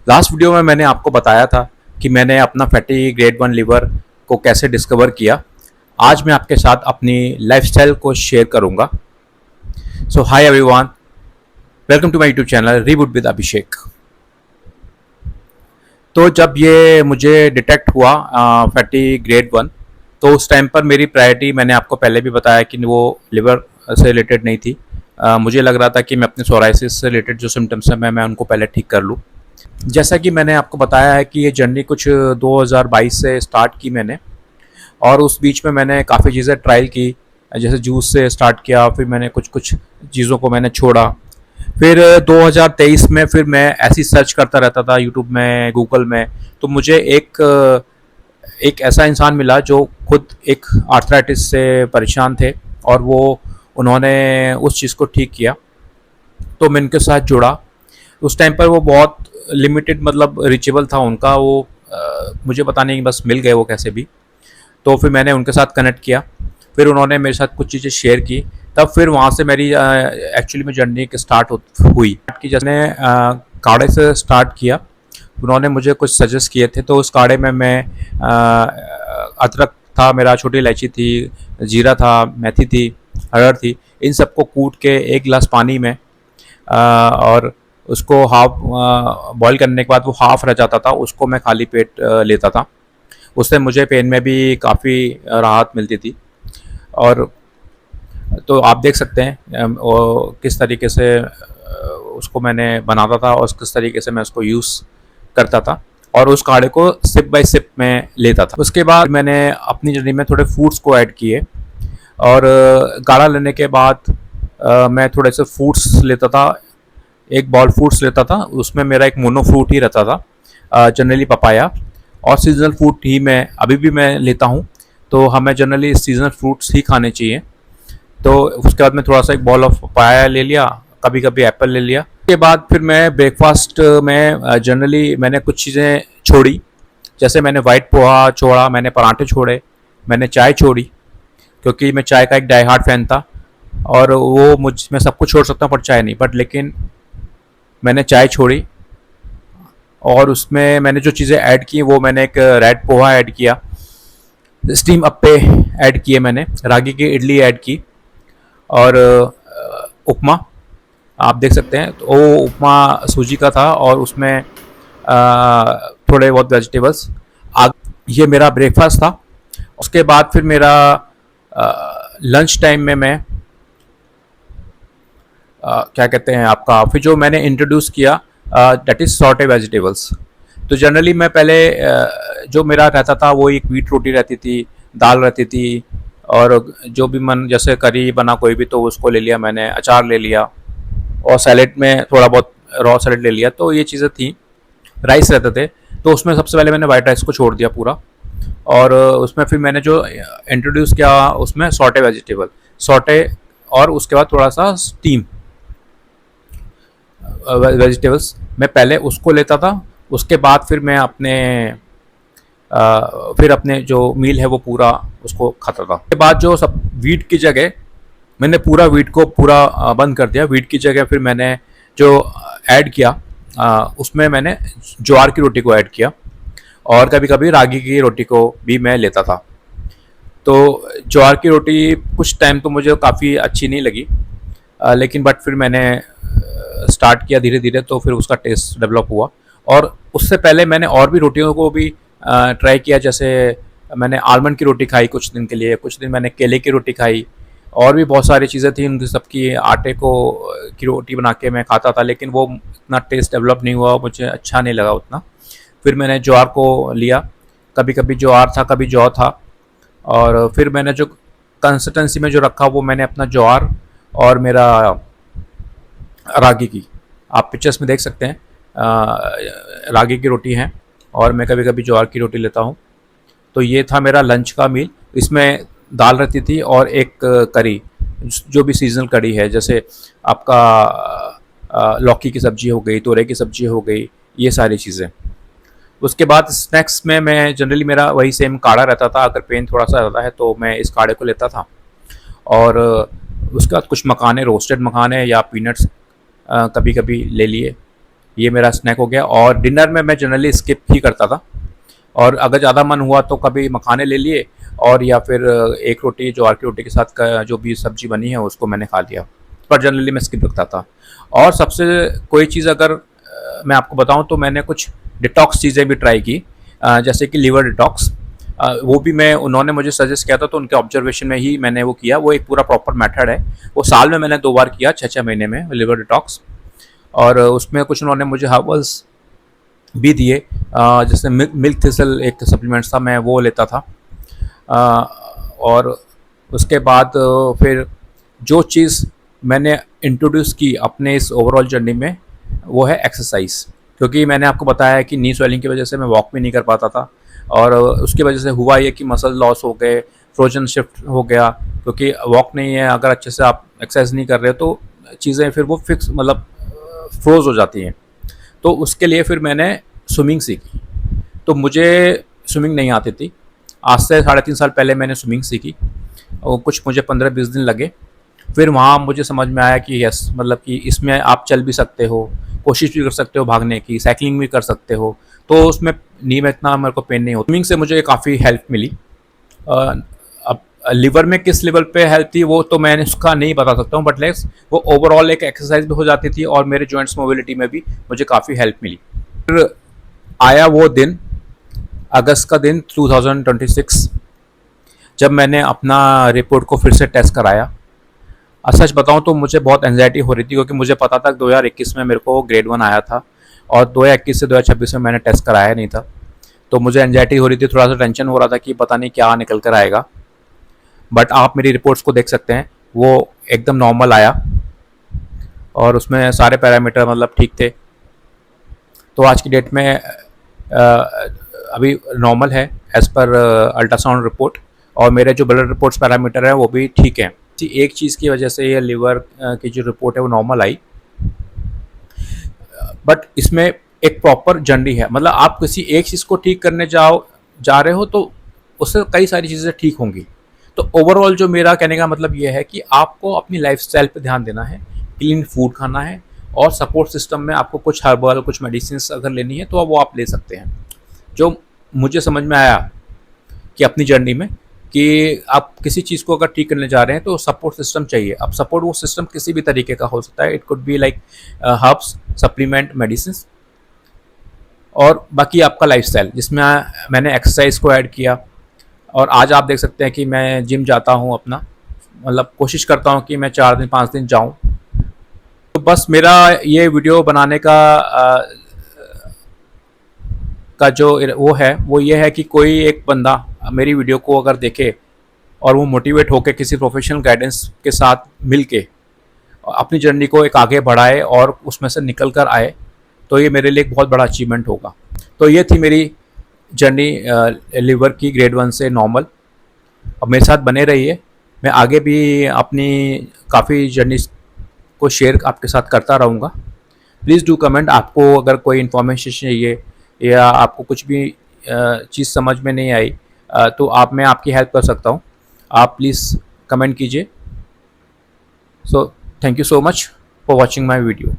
Last video में मैंने आपको बताया था कि मैंने अपना फैटी ग्रेड 1 लिवर को कैसे डिस्कवर किया। आज मैं आपके साथ अपनी लाइफस्टाइल को शेयर करूंगा। So hi everyone, welcome to my YouTube channel reboot with Abhishek. तो जब ये मुझे डिटेक्ट हुआ फैटी ग्रेड 1, तो उस टाइम पर मेरी प्रायोरिटी, मैंने आपको पहले भी बताया कि वो लिवर से रिलेटेड नहीं थी। मुझे लग रहा था कि मैं अपने सोराइसिस से रिलेटेड जो सिम्टम्स हैं मैं उनको पहले ठीक कर लूँ। जैसा कि मैंने आपको बताया है कि ये जर्नी कुछ 2022 से स्टार्ट की मैंने, और उस बीच में मैंने काफ़ी चीज़ें ट्रायल की। जैसे जूस से स्टार्ट किया, फिर मैंने कुछ कुछ चीज़ों को मैंने छोड़ा। फिर 2023 में फिर मैं ऐसी सर्च करता रहता था यूट्यूब में, गूगल में। तो मुझे एक ऐसा इंसान मिला जो खुद एक आर्थराइटिस से परेशान थे, और उन्होंने उस चीज़ को ठीक किया। तो मैं उनके साथ जुड़ा। उस टाइम पर वो बहुत लिमिटेड, मतलब रिचेबल था उनका, मुझे पता नहीं, बस मिल गए वो कैसे भी। तो फिर मैंने उनके साथ कनेक्ट किया, फिर उन्होंने मेरे साथ कुछ चीज़ें शेयर की। तब फिर वहाँ से मेरी एक्चुअली में जर्नी स्टार्ट हुई कि जैसे काढ़े से स्टार्ट किया। उन्होंने मुझे कुछ सजेस्ट किए थे, तो उस काढ़े में मैं अदरक था मेरा, छोटी इलायची थी, जीरा था, मेथी थी, अरहर थी, इन सबको कूट के एक गिलास पानी में और उसको हाफ बॉईल करने के बाद वो हाफ रह जाता था, उसको मैं खाली पेट लेता था। उससे मुझे पेन में भी काफ़ी राहत मिलती थी। और तो आप देख सकते हैं किस तरीके से उसको मैंने बनाता था और किस तरीके से मैं उसको यूज़ करता था, और उस काढ़े को सिप बाय सिप में लेता था। उसके बाद मैंने अपनी जर्नी में थोड़े फ्रूट्स को ऐड किए, और गाढ़ा लेने के बाद मैं थोड़े से फ्रूट्स लेता था। एक बॉल फ्रूट्स लेता था, उसमें मेरा एक मोनो फ्रूट ही रहता था, जनरली पपाया। और सीजनल फ्रूट ही मैं अभी भी मैं लेता हूँ, तो हमें जनरली सीजनल फ्रूट्स ही खाने चाहिए। तो उसके बाद मैं थोड़ा सा एक बॉल ऑफ पपाया ले लिया, कभी कभी एप्पल ले लिया। उसके बाद फिर मैं ब्रेकफास्ट में जनरली मैंने कुछ चीज़ें छोड़ी। जैसे मैंने वाइट पोहा छोड़ा, मैंने पराठे छोड़े, मैंने चाय छोड़ी, क्योंकि मैं चाय का एक डाई हार्ड फैन था। और मैं सब कुछ छोड़ सकता हूँ पर चाय नहीं, बट लेकिन मैंने चाय छोड़ी। और उसमें मैंने जो चीज़ें ऐड की वो मैंने एक रेड पोहा ऐड किया, स्टीम अप्पे ऐड किए, मैंने रागी की इडली ऐड की, और उपमा आप देख सकते हैं। तो वो उपमा सूजी का था, और उसमें थोड़े बहुत वेजिटेबल्स। ये मेरा ब्रेकफास्ट था। उसके बाद फिर मेरा लंच टाइम में मैं क्या कहते हैं आपका, फिर जो मैंने इंट्रोड्यूस किया दैट इज़ सॉटे वेजिटेबल्स। तो जनरली मैं पहले जो मेरा रहता था वो एक व्हीट रोटी रहती थी, दाल रहती थी, और जो भी मन, जैसे करी बना कोई भी तो उसको ले लिया मैंने, अचार ले लिया, और सैलेड में थोड़ा बहुत रॉ सैलेड ले लिया। तो ये चीज़ें थी। राइस रहते थे, तो उसमें सबसे पहले मैंने वाइट राइस को छोड़ दिया पूरा, और उसमें फिर मैंने जो इंट्रोड्यूस किया उसमें सॉटे वेजिटेबल, सॉटे, और उसके बाद थोड़ा सा स्टीम वेजिटेबल्स मैं पहले उसको लेता था। उसके बाद फिर मैं फिर अपने जो मील है वो पूरा उसको खाता था। उसके बाद जो सब वीट की जगह मैंने पूरा वीट को पूरा बंद कर दिया। वीट की जगह फिर मैंने जो ऐड किया उसमें मैंने ज्वार की रोटी को ऐड किया, और कभी कभी रागी की रोटी को भी मैं लेता था। तो ज्वार की रोटी कुछ टाइम तो मुझे काफ़ी अच्छी नहीं लगी, लेकिन बट फिर मैंने स्टार्ट किया धीरे धीरे, तो फिर उसका टेस्ट डेवलप हुआ। और उससे पहले मैंने और भी रोटियों को भी ट्राई किया। जैसे मैंने आलमंड की रोटी खाई कुछ दिन के लिए, कुछ दिन मैंने केले की रोटी खाई, और भी बहुत सारी चीज़ें थी उनकी सबकी। आटे की रोटी बना के मैं खाता था, लेकिन वो इतना टेस्ट डेवलप नहीं हुआ, मुझे अच्छा नहीं लगा उतना। फिर मैंने ज्वार को लिया, कभी कभी ज्वार था, कभी जौ था। और फिर मैंने जो कंसिस्टेंसी में जो रखा वो मैंने अपना ज्वार और मेरा रागी की, आप पिक्चर्स में देख सकते हैं, रागी की रोटी है, और मैं कभी कभी ज्वार की रोटी लेता हूँ। तो ये था मेरा लंच का मील। इसमें दाल रहती थी और एक करी, जो भी सीजनल करी है, जैसे आपका लौकी की सब्ज़ी हो गई, तोरई की सब्ज़ी हो गई, ये सारी चीज़ें। उसके बाद स्नैक्स में मैं जनरली, मेरा वही सेम काढ़ा रहता था। अगर पेन थोड़ा सा ज़्यादा है तो मैं इस काढ़े को लेता था। और उसके बाद कुछ मखाने, रोस्टेड मखाने या पीनट्स कभी कभी ले लिए। ये मेरा स्नैक हो गया। और डिनर में मैं जनरली स्किप ही करता था, और अगर ज़्यादा मन हुआ तो कभी मखाने ले लिए, और या फिर एक रोटी ज्वार की रोटी के साथ का जो भी सब्जी बनी है उसको मैंने खा लिया, पर जनरली मैं स्किप रखता था। और सबसे कोई चीज़ अगर मैं आपको बताऊं तो मैंने कुछ डिटॉक्स चीज़ें भी ट्राई की, जैसे कि लिवर डिटॉक्स। वो भी मैं उन्होंने मुझे सजेस्ट किया था, तो उनके ऑब्जर्वेशन में ही मैंने वो किया। वो एक पूरा प्रॉपर मेथड है, वो साल में मैंने 2 बार किया, 6-6 महीने में लिवर डिटॉक्स। और उसमें कुछ उन्होंने मुझे हर्बल्स भी दिए, जैसे मिल्क थिसल एक सप्लीमेंट्स था, मैं वो लेता था। और उसके बाद फिर जो चीज़ मैंने इंट्रोड्यूस की अपने इस ओवरऑल जर्नी में, वो है एक्सरसाइज। क्योंकि मैंने आपको बताया कि नी स्वेलिंग की वजह से मैं वॉक भी नहीं कर पाता था, और उसकी वजह से हुआ ये कि मसल लॉस हो गए, फ्रोजन शिफ्ट हो गया। क्योंकि वॉक नहीं है, अगर अच्छे से आप एक्सरसाइज नहीं कर रहे हो तो चीज़ें फिर वो फिक्स मतलब फ्रोज हो जाती हैं। तो उसके लिए फिर मैंने स्विमिंग सीखी। तो मुझे स्विमिंग नहीं आती थी, आज से 3.5 साल पहले मैंने स्विमिंग सीखी, और कुछ मुझे 15-20 दिन लगे। फिर वहाँ मुझे समझ में आया कि यस, मतलब कि इसमें आप चल भी सकते हो, कोशिश भी कर सकते हो भागने की, साइकिलिंग भी कर सकते हो, तो उसमें नी में इतना मेरे को पेन नहीं होता। स्विमिंग से मुझे काफ़ी हेल्प मिली। अब लिवर में किस लेवल पे हेल्प थी वो तो मैंने उसका नहीं बता सकता हूँ, बट लेट्स वो ओवरऑल एक एक्सरसाइज भी हो जाती थी, और मेरे जॉइंट्स मोबिलिटी में भी मुझे काफ़ी हेल्प मिली। फिर आया वो दिन, अगस्त का दिन 2026, जब मैंने अपना रिपोर्ट को फिर से टेस्ट कराया। सच बताऊं तो मुझे बहुत एंजाइटी हो रही थी, क्योंकि मुझे पता था कि 2021 में मेरे को ग्रेड 1 आया था, और 2021 से 2026 में मैंने टेस्ट कराया नहीं था। तो मुझे एंजाइटी हो रही थी, थोड़ा सा टेंशन हो रहा था कि पता नहीं क्या निकल कर आएगा। बट आप मेरी रिपोर्ट्स को देख सकते हैं, वो एकदम नॉर्मल आया, और उसमें सारे पैरामीटर मतलब ठीक थे। तो आज की डेट में अभी नॉर्मल है एज़ पर अल्ट्रासाउंड रिपोर्ट, और मेरे जो ब्लड रिपोर्ट्स पैरामीटर है वो भी ठीक है। एक चीज़ की वजह से ये लिवर की जो रिपोर्ट है वो नॉर्मल आई, बट इसमें एक प्रॉपर जर्नी है। मतलब आप किसी एक चीज़ को ठीक करने जा रहे हो तो उससे कई सारी चीज़ें ठीक होंगी। तो ओवरऑल जो मेरा कहने का मतलब ये है कि आपको अपनी लाइफस्टाइल पे ध्यान देना है, क्लीन फूड खाना है, और सपोर्ट सिस्टम में आपको कुछ हर्बल, कुछ मेडिसिन अगर लेनी है तो वो आप ले सकते हैं। जो मुझे समझ में आया कि अपनी जर्नी में, कि आप किसी चीज़ को अगर ठीक करने जा रहे हैं तो सपोर्ट सिस्टम चाहिए। अब सपोर्ट वो सिस्टम किसी भी तरीके का हो सकता है, it could be like herbs, supplement, medicine, और बाकी आपका लाइफस्टाइल, जिसमें मैंने एक्सरसाइज को ऐड किया। और आज आप देख सकते हैं कि मैं जिम जाता हूँ अपना, मतलब कोशिश करता हूँ कि मैं 4 दिन 5 दिन जाऊँ। तो बस मेरा ये वीडियो बनाने का जो वो है वो ये है कि कोई एक बंदा मेरी वीडियो को अगर देखे और वो मोटिवेट होकर किसी प्रोफेशनल गाइडेंस के साथ मिल के अपनी जर्नी को एक आगे बढ़ाए और उसमें से निकल कर आए, तो ये मेरे लिए एक बहुत बड़ा अचीवमेंट होगा। तो ये थी मेरी जर्नी लिवर की ग्रेड 1 से नॉर्मल। अब मेरे साथ बने रहिए, मैं आगे भी अपनी काफ़ी जर्नी को शेयर आपके साथ करता रहूँगा। प्लीज़ डू कमेंट, आपको अगर कोई इन्फॉर्मेशन चाहिए या आपको कुछ भी चीज़ समझ में नहीं आई, तो मैं आपकी हेल्प कर सकता हूँ। आप प्लीज़ कमेंट कीजिए। So thank you so much for watching my video.